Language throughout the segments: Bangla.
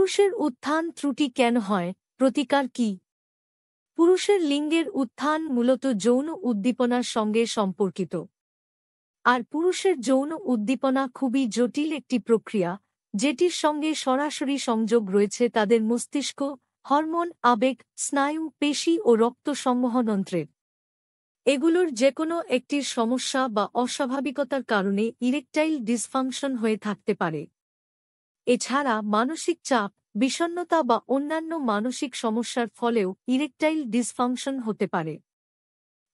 পুরুষের উত্থান ত্রুটি কেন হয়, প্রতিকার কি? পুরুষের লিঙ্গের উত্থান মূলত যৌন উদ্দীপনার সঙ্গে সম্পর্কিত। আর পুরুষের যৌন উদ্দীপনা খুবই জটিল একটি প্রক্রিয়া, যেটির সঙ্গে সরাসরি সংযোগ রয়েছে তাদের মস্তিষ্ক, হরমোন, আবেগ, স্নায়ু, পেশি ও রক্ত সংবহনতন্ত্রের। এগুলোর যেকোনো একটির সমস্যা বা অস্বাভাবিকতার কারণে ইরেকটাইল ডিসফাংশন হয়ে থাকতে পারে। এছাড়া মানসিক চাপ, বিষণ্ণতা বা অন্যান্য মানসিক সমস্যার ফলেও ইরেকটাইল ডিসফাংশন হতে পারে।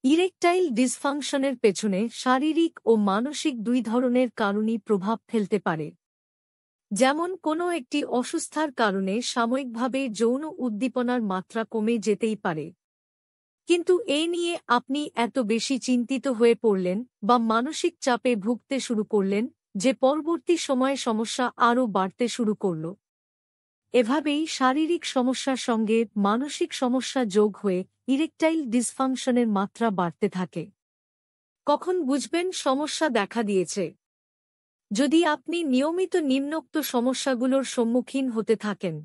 ইরেকটাইল ডিসফাংশনের পেছনে শারীরিক ও মানসিক দুই ধরনের কারণই প্রভাব ফেলতে পারে। যেমন কোনো একটি অসুস্থার কারণে সাময়িকভাবে যৌন উদ্দীপনার মাত্রা কমে যেতেই পারে। কিন্তু এই নিয়ে আপনি এত বেশি চিন্তিত হয়ে পড়লেন বা মানসিক চাপে ভুগতে শুরু করলেন যে পরবর্তী সময়ে সমস্যা আরও বাড়তে শুরু করল। এভাবেই শারীরিক সমস্যার সঙ্গে মানসিক সমস্যা যোগ হয়ে ইরেকটাইল ডিসফাংশনের মাত্রা বাড়তে থাকে। কখন বুঝবেন সমস্যা দেখা দিয়েছে? যদি আপনি নিয়মিত নিম্নোক্ত সমস্যাগুলোর সম্মুখীন হতে থাকেন: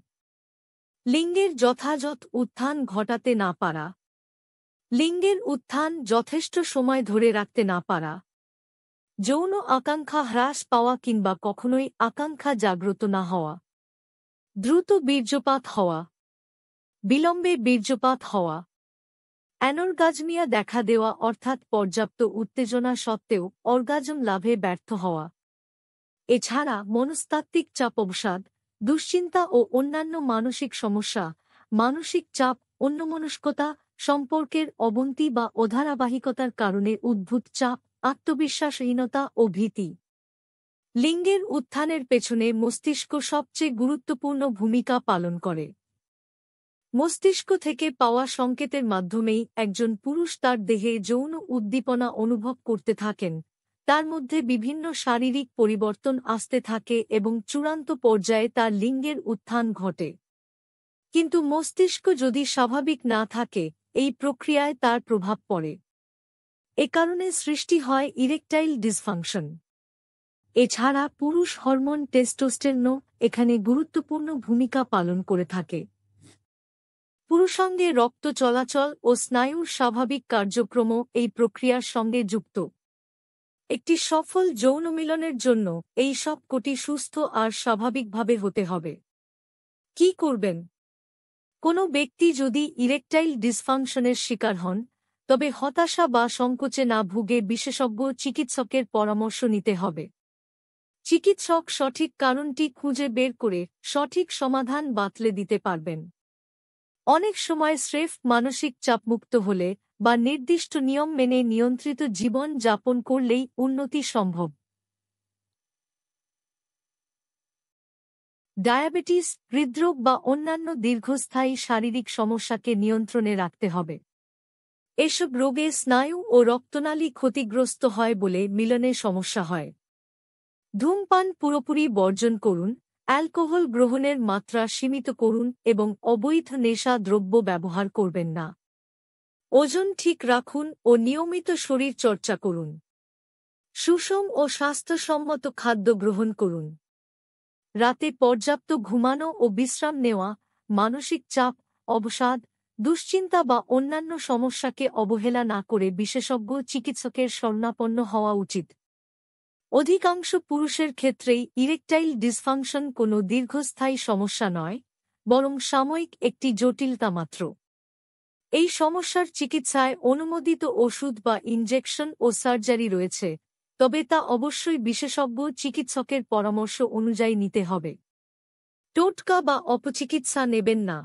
লিঙ্গের যথাযথ উত্থান ঘটাতে না পারা, লিঙ্গের উত্থান যথেষ্ট সময় ধরে রাখতে না পারা, যৌন আকাঙ্ক্ষা হ্রাস পাওয়া কিংবা কখনোই আকাঙ্ক্ষা জাগ্রত না হওয়া, দ্রুত বীর্যপাত হওয়া, বিলম্বে বীর্যপাত হওয়া, অ্যানর্গাজমিয়া দেখা দেওয়া অর্থাৎ পর্যাপ্ত উত্তেজনা সত্ত্বেও অর্গাজম লাভে ব্যর্থ হওয়া। এছাড়া মনস্তাত্ত্বিক চাপ, অবসাদ, দুশ্চিন্তা ও অন্যান্য মানসিক সমস্যা, মানসিক চাপ, অন্যমনস্কতা, সম্পর্কের অবনতি বা অধারাবাহিকতার কারণে উদ্ভূত চাপ, আত্মবিশ্বাসহীনতা ও ভীতি। লিঙ্গের উত্থানের পেছনে মস্তিষ্ক সবচেয়ে গুরুত্বপূর্ণ ভূমিকা পালন করে। মস্তিষ্ক থেকে পাওয়া সংকেতের মাধ্যমেই একজন পুরুষ তার দেহে যৌন উদ্দীপনা অনুভব করতে থাকেন, তার মধ্যে বিভিন্ন শারীরিক পরিবর্তন আসতে থাকে এবং চূড়ান্ত পর্যায়ে তার লিঙ্গের উত্থান ঘটে। কিন্তু মস্তিষ্ক যদি স্বাভাবিক না থাকে, এই প্রক্রিয়ায় তার প্রভাব পড়ে। এ কারণে সৃষ্টি হয় ইরেকটাইল ডিসফাংশন। এছাড়া পুরুষ হরমোন টেস্টোস্টেরনও এখানে গুরুত্বপূর্ণ ভূমিকা পালন করে থাকে। পুরুষাঙ্গে রক্ত চলাচল ও স্নায়ুর স্বাভাবিক কার্যক্রমও এই প্রক্রিয়ার সঙ্গে যুক্ত। একটি সফল যৌন মিলনের জন্য এই সব কোটি সুস্থ আর স্বাভাবিকভাবে হতে হবে। কি করবেন? কোনো ব্যক্তি যদি ইরেকটাইল ডিসফাংশনের শিকার হন, তবে হতাশা বা সংকোচে না ভুগে বিশেষজ্ঞ চিকিৎসকের পরামর্শ নিতে হবে। চিকিৎসক সঠিক কারণটি খুঁজে বের করে সঠিক সমাধান বাতলে দিতে পারবেন। অনেক সময় স্রেফ মানসিক চাপমুক্ত হলে বা নির্দিষ্ট নিয়ম মেনে নিয়ন্ত্রিত জীবন যাপন করলেই উন্নতি সম্ভব। ডায়াবেটিস, হৃদরোগ বা অন্যান্য দীর্ঘস্থায়ী শারীরিক সমস্যাকে নিয়ন্ত্রণে রাখতে হবে। এসব রোগে স্নায়ু ও রক্তনালী ক্ষতিগ্রস্ত হয় বলে মিলনে সমস্যা হয়। ধূমপান পুরোপুরি বর্জন করুন, অ্যালকোহল গ্রহণের মাত্রা সীমিত করুন এবং অবৈধ নেশা দ্রব্য ব্যবহার করবেন না। ওজন ঠিক রাখুন ও নিয়মিত শরীর চর্চা করুন। সুষম ও স্বাস্থ্যসম্মত খাদ্য গ্রহণ করুন। রাতে পর্যাপ্ত ঘুমানো ও বিশ্রাম নেওয়া মানসিক চাপ, অবসাদ, দুশ্চিন্তা বা অন্যান্য সমস্যাকে অবহেলা না করে বিশেষজ্ঞ চিকিৎসকের শরণাপন্ন হওয়া উচিত। অধিকাংশ পুরুষের ক্ষেত্রেই ইরেকটাইল ডিসফাংশন কোনো দীর্ঘস্থায়ী সমস্যা নয়, বরং সাময়িক একটি জটিলতা মাত্র। এই সমস্যার চিকিৎসায় অনুমোদিত ওষুধ বা ইনজেকশন ও সার্জারি রয়েছে, তবে তা অবশ্যই বিশেষজ্ঞ চিকিৎসকের পরামর্শ অনুযায়ী নিতে হবে। টোটকা বা অপচিকিৎসা নেবেন না।